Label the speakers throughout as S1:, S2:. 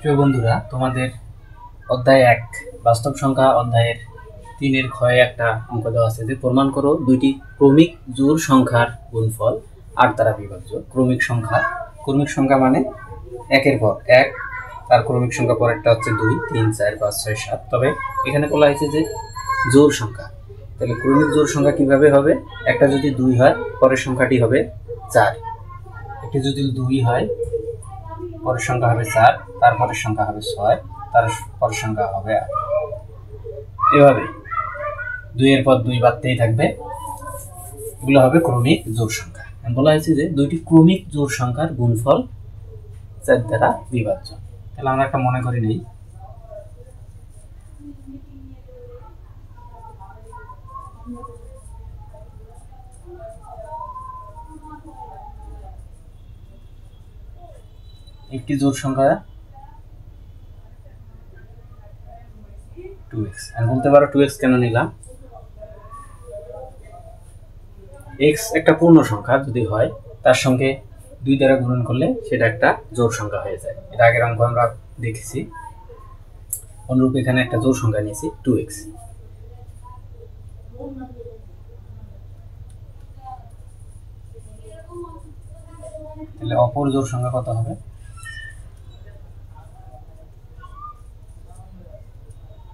S1: প্রিয় বন্ধুরা, তোমাদের অধ্যায় 1 বাস্তব সংখ্যা অধ্যায়ের 3-এর ক্ষয়ে একটা অঙ্ক দেওয়া আছে যে প্রমাণ করো দুইটি ক্রমিক জোড় সংখ্যার গুণফল 8 দ্বারা বিভাজ্য। ক্রমিক সংখ্যা মানে একের পর এক, তার ক্রমিক সংখ্যা পরেরটা হচ্ছে 2, 3, 4, 5, 6, 7। তবে এখানে বলা হয়েছে যে জোড় সংখ্যা, তাহলে ক্রমিক জোড় সংখ্যা কিভাবে হবে? একটা যদি 2 হয় পরের সংখ্যাটি হবে 4, একটি যদি 2 হয় পরের সংখ্যা হবে 4, তারপরের সংখ্যা হবে 6, তার পরের সংখ্যা হবে 8। এভাবে 2 এর পর 2 বাড়তেই থাকবে, এগুলো হবে ক্রমিক জোড় সংখ্যা। বলা হয়েছে যে দুইটি ক্রমিক জোড় সংখ্যার গুণফল 4 দ্বারা বিভাজ্য। তাহলে আমরা একটা মনে করি নেই, একটি জোড় সংখ্যা 2x। আমি বলতে পারো 2x কেন নিলাম? x একটা পূর্ণ সংখ্যা যদি হয় তার সঙ্গে 2 দ্বারা গুণন করলে সেটা একটা জোড় সংখ্যা হয়ে যায়। এর আগের অঙ্ক আমরা দেখেছি। অনুরূপ এখানে একটা জোড় সংখ্যা নিয়েছি 2x। তাহলে অপর জোড় সংখ্যা কত হবে?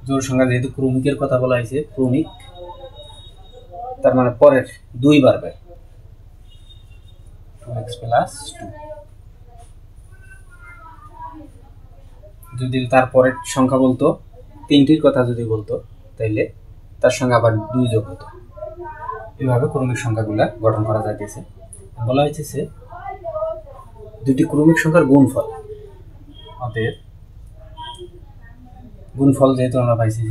S1: জোড় সংখ্যা যেহেতু ক্রমিকের কথা বলা হয়েছে, ক্রমিক তার মানে পরের 2 বাড়বে, 2x + 2। যদি তার পরের সংখ্যা বলতো, 3টির কথা যদি বলতো, তাইলে তার সঙ্গে আবার 2 যোগ হতো। এভাবে ক্রমিক সংখ্যাগুলা গঠন করা যাইতেছে। বলা হয়েছে দুটি ক্রমিক সংখ্যার গুণফল, অতএব গুণফল যেহেতু আমরা পাইছি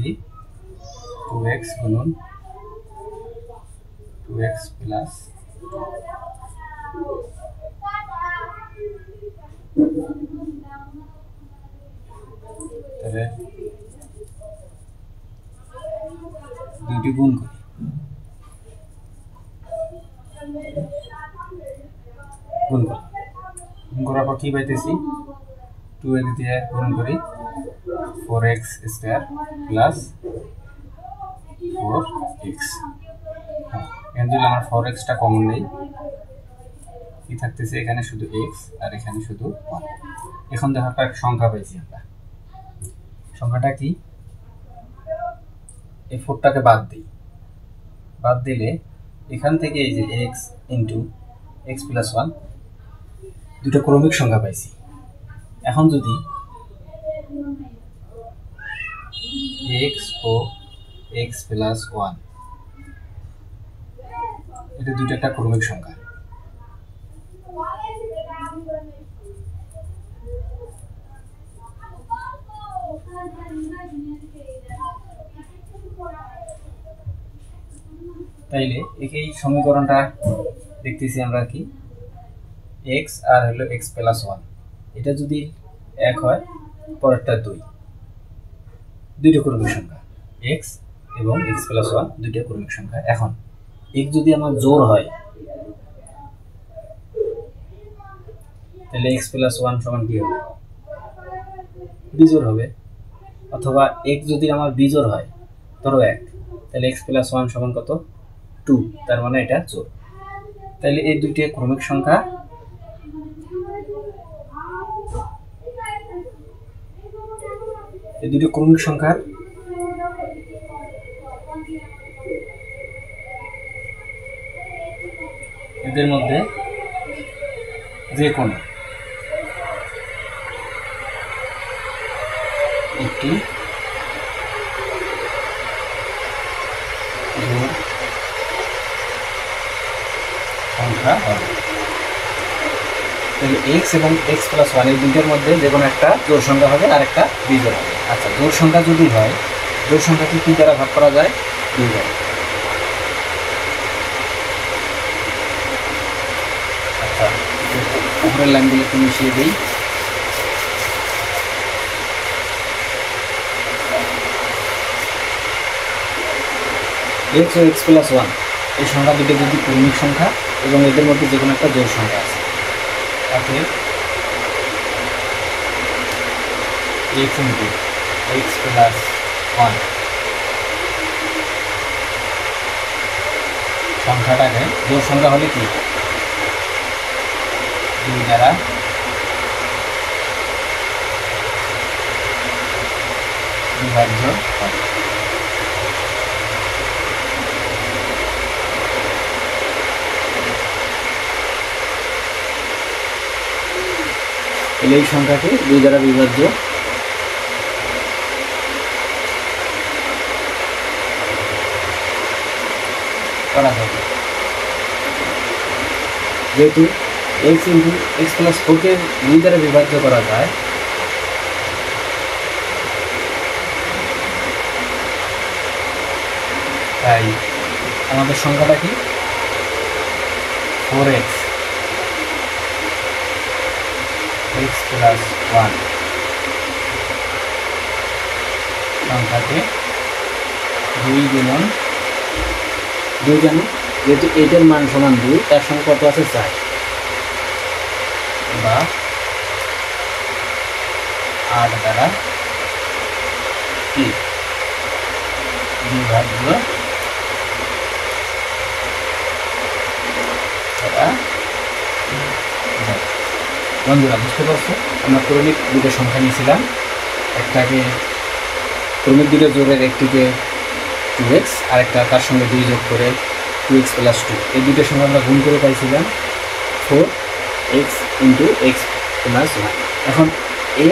S1: 2x গুণন 2x + তাহলে দুইটি গুণ করি, গুণ করার পর কি পাইতেছি? 2x দিয়ে গুণ করি 4x² + 4x। এখানে যদি আমরা 4xটা কমন নেই, কি থাকতেছে? এখানে শুধু x আর এখানে শুধু 1। এখন দেখো একটা সংখ্যা পাইছি আমরা। সংখ্যাটা কি? এই 4টাকে বাদ দিই, বাদ দিলে এখান থেকে এই যে x * x + 1 দুটো ক্রমিক সংখ্যা পাইছি। এখন যদি x ও x + 1 এটা দুটো একটা ক্রমিক সংখ্যা, তাইলে এই সমীকরণটা দেখতেছি আমরা কি x আর হলো x + 1, এটা যদি 1 হয় পরেরটা 2, দুইটা ক্রমিক সংখ্যা x এবং x + 1 দুইটা ক্রমিক সংখ্যা। এখন x যদি আমার জোড় হয় তাহলে x + 1 সমান কি হবে? বিজোড় হবে। অথবা x যদি আমার বিজোড় হয়, ধরো 1, তাহলে x + 1 সমান কত? 2, তার মানে এটা জোড়। তাহলে এই দুইটা ক্রমিক সংখ্যা, এই দুটো ক্রমিক সংখ্যার এদের মধ্যে যে কোনো একটি জোড় সংখ্যা হবে। তাহলে x এবং x + 1 এই দুইটার মধ্যে যে কোনো একটা জোড় সংখ্যা হবে আর একটা বিজোড় হবে। আচ্ছা, জোড় সংখ্যা যদি হয়, জোড় সংখ্যাকে কি দ্বারা ভাগ করা যায়? 2 দ্বারা। আচ্ছা, উপরের লাইনগুলো একটু মিশিয়ে দিই। x ও x + 1 এই সংখ্যা দুটো যদি ক্রমিক সংখ্যা এবং এদের মধ্যে যে কোনো একটা জোড় সংখ্যা আছে, অতএব X into X plus one সংখ্যাটাকে জোড় সংখ্যা হলে কি দুই দ্বারা বিভাজ্য হয়। এই সংখ্যাকে দুই দ্বারা বিভাজ্য করা যাবে, যেহেতু এক্স ইন্টু এক্স প্লাস ফোরকে দুই দ্বারা বিভাজ্য করা যায়, তাই আমাদের সংখ্যাটা কি 4x x প্লাস ওয়ান সংখ্যাকে দুই গুণন দুই জানি, যেহেতু এইটার মান সমান দুই, তার সঙ্গে কত আছে 4 বা 8 দ্বারা কি বিভাজ্য করা যায়। বন্ধুরা বুঝতে পারছো, আমরা ক্রমিক দুটো সংখ্যা নিয়েছিলাম, একটাকে ক্রমিক দুটো জোরের একটিকে 2x আর একটা তার সঙ্গে 2 যোগ করে 2x প্লাস 2, এই দুটোর সঙ্গে আমরা গুণ করে পাইছিলাম 4x into X plus one. এখন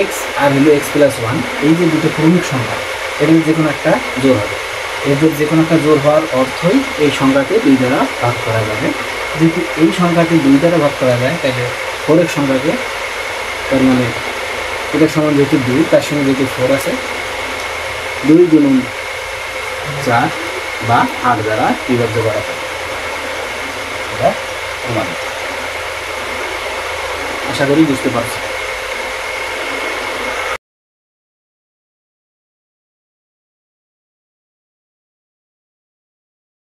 S1: x আর হলো x প্লাস ওয়ান, এই যে দুটো ক্রমিক সংখ্যা, এদের যে কোনো একটা জোর হবে, এদের যে কোনো একটা জোর হওয়ার অর্থই এই সংখ্যাকে দুই দ্বারা ভাগ করা যাবে। যেহেতু এই সংখ্যাকে দুই দ্বারা ভাগ করা যায়, তাহলে 4x সংখ্যাকে, তার মানে এটার সমান যেহেতু 2, তার সঙ্গে যেহেতু 4 আছে, 2 গুণন 4 বা 8 দ্বারা বিভাজ্য করা যায়। এটা প্রমাণ। আশা করি বুঝতে পারছি।